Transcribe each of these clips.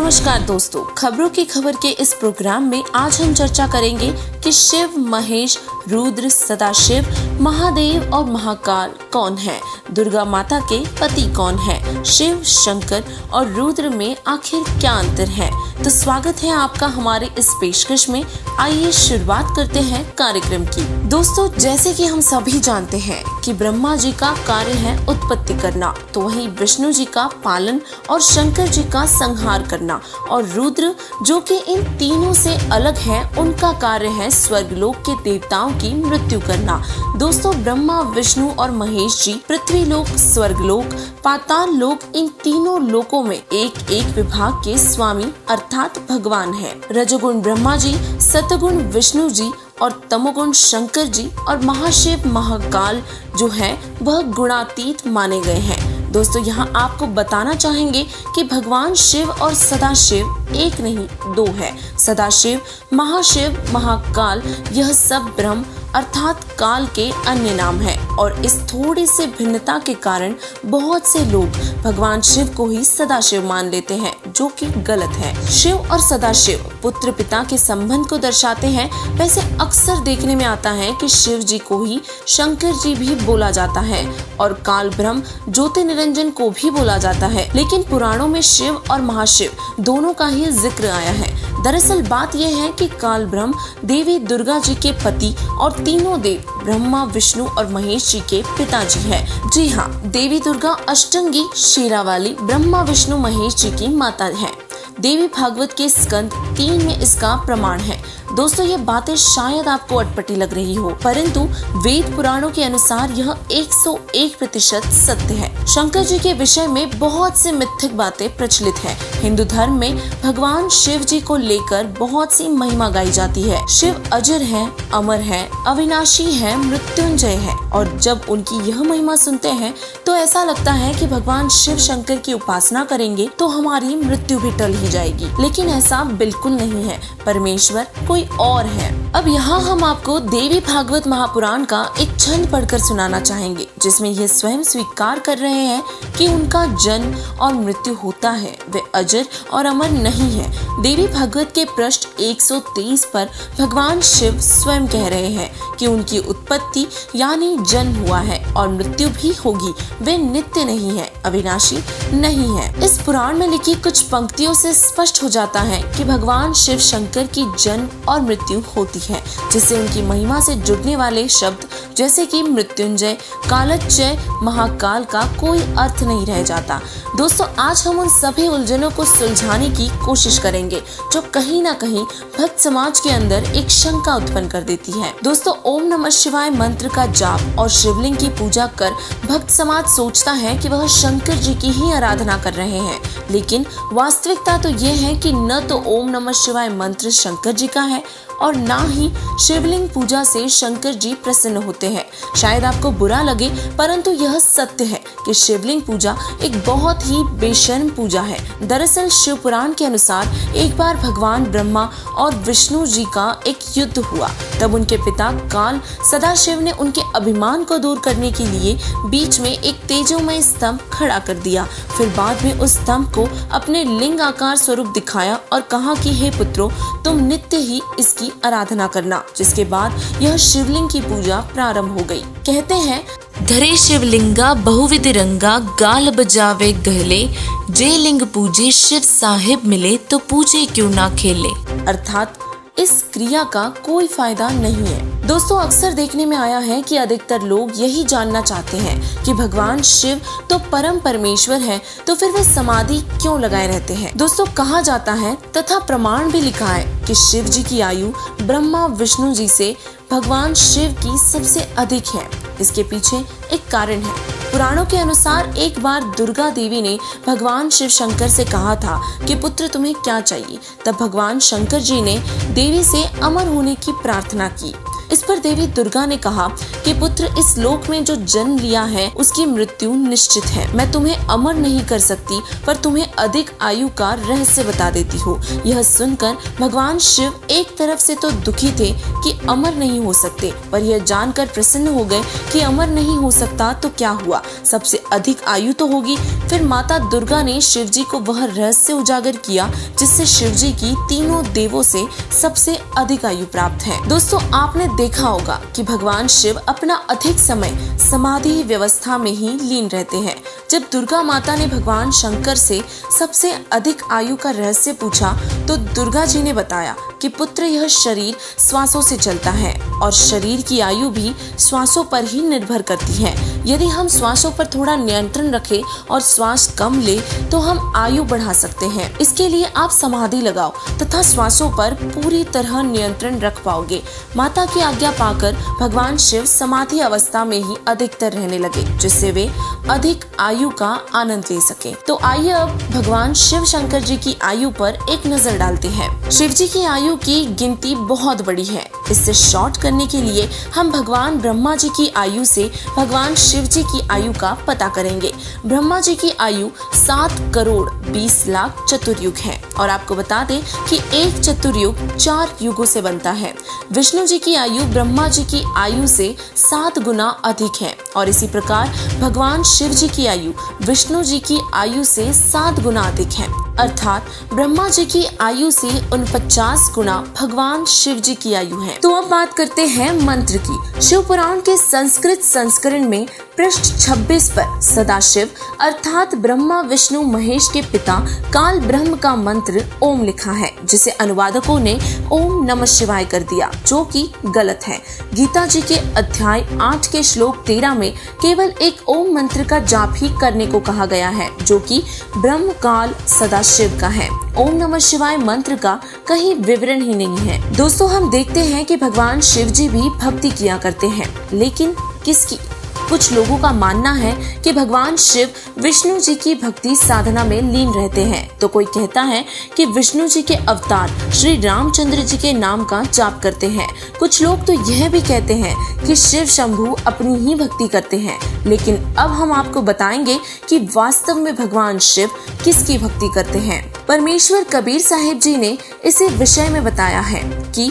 नमस्कार दोस्तों, खबरों की खबर के इस प्रोग्राम में आज हम चर्चा करेंगे कि शिव, महेश, रुद्र, सदाशिव, महादेव और महाकाल कौन है, दुर्गा माता के पति कौन है, शिव, शंकर और रुद्र में आखिर क्या अंतर है। तो स्वागत है आपका हमारे इस पेशकश में। आइए शुरुआत करते हैं कार्यक्रम की। दोस्तों, जैसे कि हम सभी जानते हैं कि ब्रह्मा जी का कार्य है उत्पत्ति करना, तो वहीं विष्णु जी का पालन और शंकर जी का संहार करना, और रुद्र जो कि इन तीनों से अलग है, उनका कार्य है स्वर्गलोक के देवताओं की मृत्यु करना। दोस्तों, ब्रह्मा, विष्णु और महेश जी पृथ्वी लोक, स्वर्गलोक, पाताल लोक, इन तीनों लोकों में एक एक विभाग के स्वामी अर्थात भगवान है। रजोगुण ब्रह्मा जी, सतगुण विष्णु जी और तमोगुण शंकर जी और महाशिव महाकाल जो है वह गुणातीत माने गए हैं। दोस्तों, यहाँ आपको बताना चाहेंगे कि भगवान शिव और सदाशिव एक नहीं दो है। सदाशिव, महाशिव, महाकाल यह सब ब्रह्म अर्थात काल के अन्य नाम है, और इस थोड़ी सी भिन्नता के कारण बहुत से लोग भगवान शिव को ही सदाशिव मान लेते हैं, जो कि गलत है। शिव और सदाशिव पुत्र पिता के संबंध को दर्शाते हैं। वैसे अक्सर देखने में आता है कि शिव जी को ही शंकर जी भी बोला जाता है और काल ब्रह्म ज्योति निरंजन को भी बोला जाता है, लेकिन पुराणों में शिव और महाशिव दोनों का ही जिक्र आया है। दरअसल बात यह है कि काल ब्रह्म देवी दुर्गा जी के पति और तीनों देव ब्रह्मा, विष्णु और महेश जी के पिताजी है। जी हाँ, देवी दुर्गा अष्टंगी शेरावाली ब्रह्मा, विष्णु, महेश जी की माता है। देवी भागवत के स्कंद 3 में इसका प्रमाण है। दोस्तों, ये बातें शायद आपको अटपटी लग रही हो, परंतु वेद पुराणों के अनुसार यह 101% सत्य है। शंकर जी के विषय में बहुत सी मिथ्यक बातें प्रचलित हैं। हिंदू धर्म में भगवान शिव जी को लेकर बहुत सी महिमा गाई जाती है। शिव अजर है, अमर है, अविनाशी है, मृत्युंजय है, और जब उनकी यह महिमा सुनते हैं तो ऐसा लगता है कि भगवान शिव शंकर की उपासना करेंगे तो हमारी मृत्यु भी टल ही जाएगी, लेकिन ऐसा बिल्कुल नहीं है। परमेश्वर कोई और है। अब यहाँ हम आपको देवी भागवत महापुराण का एक छंद पढ़कर सुनाना चाहेंगे, जिसमें ये स्वयं स्वीकार कर रहे हैं कि उनका जन्म और मृत्यु होता है, वे अजर और अमर नहीं है। देवी भागवत के पृष्ठ 123 पर भगवान शिव स्वयं कह रहे हैं कि उनकी उत्पत्ति यानी जन्म हुआ है और मृत्यु भी होगी, वे नित्य नहीं है, अविनाशी नहीं है। इस पुराण में लिखी कुछ पंक्तियों से स्पष्ट हो जाता है कि भगवान शिव शंकर की जन्म और मृत्यु होती है, जिससे उनकी महिमा से जुड़ने वाले शब्द जैसे कि मृत्युंजय, कालच्चय, महाकाल का कोई अर्थ नहीं रह जाता। दोस्तों, आज हम उन सभी उलझनों को सुलझाने की कोशिश करेंगे जो कहीं ना कहीं भक्त समाज के अंदर एक शंका उत्पन्न कर देती है। दोस्तों, ओम नमः शिवाय मंत्र का जाप और शिवलिंग की पूजा कर भक्त समाज सोचता है कि वह शंकर जी की ही आराधना कर रहे हैं, लेकिन वास्तविकता तो ये है कि न तो ओम नमः शिवाय मंत्र शंकर जी का है और ना ही शिवलिंग पूजा से शंकर जी प्रसन्न होते हैं। शायद आपको बुरा लगे, परंतु यह सत्य है कि शिवलिंग पूजा एक बहुत ही बेशर्म पूजा है। दरअसल शिव पुराण के अनुसार एक बार भगवान ब्रह्मा और विष्णु जी का एक युद्ध हुआ। तब उनके पिता काल सदाशिव ने उनके अभिमान को दूर करने के लिए बीच में एक तेजोमय स्तंभ खड़ा कर दिया। फिर बाद में उस स्तंभ को अपने लिंग आकार स्वरूप दिखाया और कहा कि हे पुत्रों, तुम नित्य ही इसकी आराधना करना, जिसके बाद यह शिवलिंग की पूजा प्रारंभ हो गई। कहते हैं, धरे शिवलिंगा बहुविध रंगा, गाल बजावे गहले, जे लिंग पूजे शिव साहिब मिले, तो पूजे क्यों ना खेले। अर्थात इस क्रिया का कोई फायदा नहीं है। दोस्तों, अक्सर देखने में आया है कि अधिकतर लोग यही जानना चाहते हैं कि भगवान शिव तो परम परमेश्वर है, तो फिर वे समाधि क्यों लगाए रहते हैं। दोस्तों, कहा जाता है तथा प्रमाण भी लिखा है कि शिव जी की आयु ब्रह्मा, विष्णु जी से भगवान शिव की सबसे अधिक है। इसके पीछे एक कारण है। पुराणों के अनुसार एक बार दुर्गा देवी ने भगवान शिव शंकर से कहा था कि पुत्र तुम्हें क्या चाहिए। तब भगवान शंकर जी ने देवी से अमर होने की प्रार्थना की। इस पर देवी दुर्गा ने कहा कि पुत्र, इस लोक में जो जन्म लिया है उसकी मृत्यु निश्चित है। मैं तुम्हें अमर नहीं कर सकती, पर तुम्हें अधिक आयु का रहस्य बता देती हूँ। यह सुनकर भगवान शिव एक तरफ से तो दुखी थे कि अमर नहीं हो सकते, पर यह जानकर प्रसन्न हो गए कि अमर नहीं हो सकता तो क्या हुआ, सबसे अधिक आयु तो होगी। फिर माता दुर्गा ने शिव जी को वह रहस्य उजागर किया जिससे शिव जी की तीनों देवों से सबसे अधिक आयु प्राप्त है। दोस्तों, आपने देखा होगा कि भगवान शिव अपना अधिक समय समाधि व्यवस्था में ही लीन रहते हैं। जब दुर्गा माता ने भगवान शंकर से सबसे अधिक आयु का रहस्य पूछा तो दुर्गा जी ने बताया कि पुत्र, यह शरीर श्वासों से चलता है और शरीर की आयु भी श्वासों पर ही निर्भर करती है। यदि हम श्वासों पर थोड़ा नियंत्रण रखें और श्वास कम ले तो हम आयु बढ़ा सकते हैं। इसके लिए आप समाधि लगाओ तथा श्वासों पर पूरी तरह नियंत्रण रख पाओगे। माता की आज्ञा पाकर भगवान शिव समाधि अवस्था में ही अधिकतर रहने लगे, जिससे वे अधिक आयु का आनंद ले सके। तो आइए अब भगवान शिव शंकर जी की आयु पर एक नजर डालते हैं। शिव जी की आयु की गिनती बहुत बड़ी है। इससे शॉर्ट करने के लिए हम भगवान ब्रह्मा जी की आयु से भगवान शिव जी की आयु का पता करेंगे। ब्रह्मा जी की आयु 7 करोड़ 20 लाख चतुर्युग है और आपको बता दें कि एक चतुर्युग 4 युगों से बनता है। विष्णु जी की आयु ब्रह्मा जी की आयु से 7 गुना अधिक है और इसी प्रकार भगवान शिव जी की आयु विष्णु जी की आयु से 7 गुना अधिक है, अर्थात ब्रह्मा जी की आयु से 49 गुना भगवान शिव जी की आयु है। तो अब बात करते हैं मंत्र की। शिव पुराण के संस्कृत संस्करण में पृष्ठ 26 पर सदाशिव अर्थात ब्रह्मा विष्णु महेश के पिता काल ब्रह्म का मंत्र ओम लिखा है, जिसे अनुवादकों ने ओम नमः शिवाय कर दिया, जो कि गलत है। गीता जी के अध्याय 8 के श्लोक 13 में केवल एक ओम मंत्र का जाप ही करने को कहा गया है, जो कि ब्रह्म काल सदाशिव का है। ओम नमः शिवाय मंत्र का कहीं विवरण ही नहीं है। दोस्तों, हम देखते हैं कि भगवान शिव जी भी भक्ति किया करते हैं, लेकिन किसकी? कुछ लोगों का मानना है कि भगवान शिव विष्णु जी की भक्ति साधना में लीन रहते हैं, तो कोई कहता है कि विष्णु जी के अवतार श्री रामचंद्र जी के नाम का जाप करते हैं। कुछ लोग तो यह भी कहते हैं कि शिव शंभु अपनी ही भक्ति करते हैं। लेकिन अब हम आपको बताएंगे कि वास्तव में भगवान शिव किसकी भक्ति करते हैं। परमेश्वर कबीर साहिब जी ने इसी विषय में बताया है कि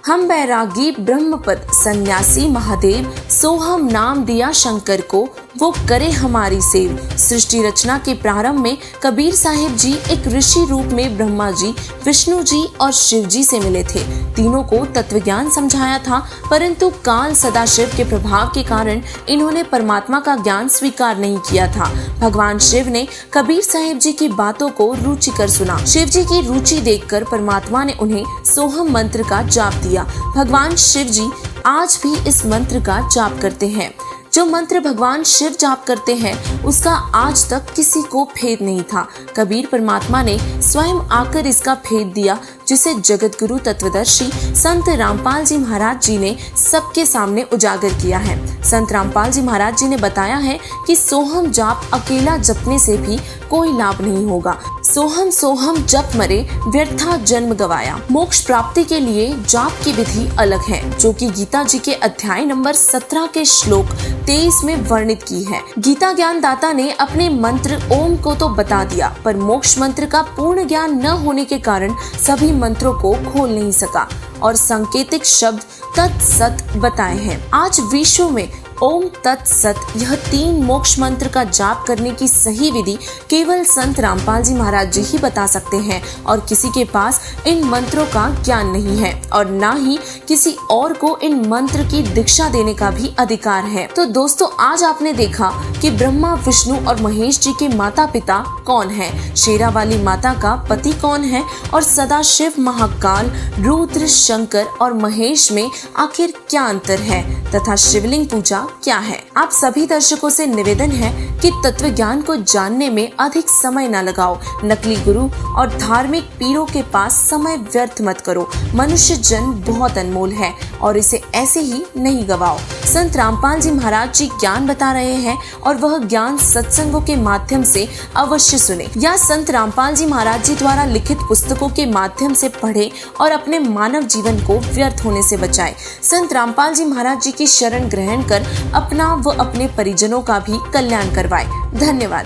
हम बैरागी ब्रह्मपद सन्यासी महादेव सोहम नाम दिया शंकर को, वो करे हमारी सेव। सृष्टि रचना के प्रारंभ में कबीर साहिब जी एक ऋषि रूप में ब्रह्मा जी, विष्णु जी और शिव जी से मिले थे। तीनों को तत्व ज्ञान समझाया था, परंतु काल सदाशिव के प्रभाव के कारण इन्होंने परमात्मा का ज्ञान स्वीकार नहीं किया था। भगवान शिव ने कबीर साहिब जी की बातों को रुचिकर सुना। शिव जी की रुचि देखकर परमात्मा ने उन्हें सोहम मंत्र का जाप दिया। भगवान शिव जी आज भी इस मंत्र का जाप करते हैं। जो मंत्र भगवान शिव जाप करते हैं उसका आज तक किसी को भेद नहीं था। कबीर परमात्मा ने स्वयं आकर इसका भेद दिया, जिसे जगत गुरु तत्वदर्शी संत रामपाल जी महाराज जी ने सबके सामने उजागर किया है। संत रामपाल जी महाराज जी ने बताया है कि सोहम जाप अकेला जपने से भी कोई लाभ नहीं होगा। सोहम सोहम जप मरे व्यर्था जन्म गवाया। मोक्ष प्राप्ति के लिए जाप की विधि अलग है, जो कि गीता जी के अध्याय नंबर 17 के श्लोक 23 में वर्णित की है। गीता ज्ञान दाता ने अपने मंत्र ओम को तो बता दिया, पर मोक्ष मंत्र का पूर्ण ज्ञान न होने के कारण सभी मंत्रों को खोल नहीं सका और सांकेतिक शब्द तत्सत बताए हैं। आज विश्व में ओम तत्सत यह 3 मोक्ष मंत्र का जाप करने की सही विधि केवल संत रामपाल जी महाराज जी ही बता सकते हैं और किसी के पास इन मंत्रों का ज्ञान नहीं है और ना ही किसी और को इन मंत्र की दीक्षा देने का भी अधिकार है। तो दोस्तों, आज आपने देखा कि ब्रह्मा विष्णु और महेश जी के माता पिता कौन है, शेरा वाली माता का पति कौन है और सदाशिव महाकाल रुद्र शंकर और महेश में आखिर क्या अंतर है तथा शिवलिंग पूजा क्या है। आप सभी दर्शकों से निवेदन है कि तत्व ज्ञान को जानने में अधिक समय न लगाओ। नकली गुरु और धार्मिक पीरों के पास समय व्यर्थ मत करो। मनुष्य जन्म बहुत अनमोल है और इसे ऐसे ही नहीं गवाओ। संत रामपाल जी महाराज जी ज्ञान बता रहे हैं और वह ज्ञान सत्संगों के माध्यम से अवश्य सुने या संत रामपाल जी महाराज जी द्वारा लिखित पुस्तकों के माध्यम से पढ़े और अपने मानव जीवन को व्यर्थ होने से बचाए। संत रामपाल जी महाराज जी की शरण ग्रहण कर अपना व अपने परिजनों का भी कल्याण करवाए। धन्यवाद।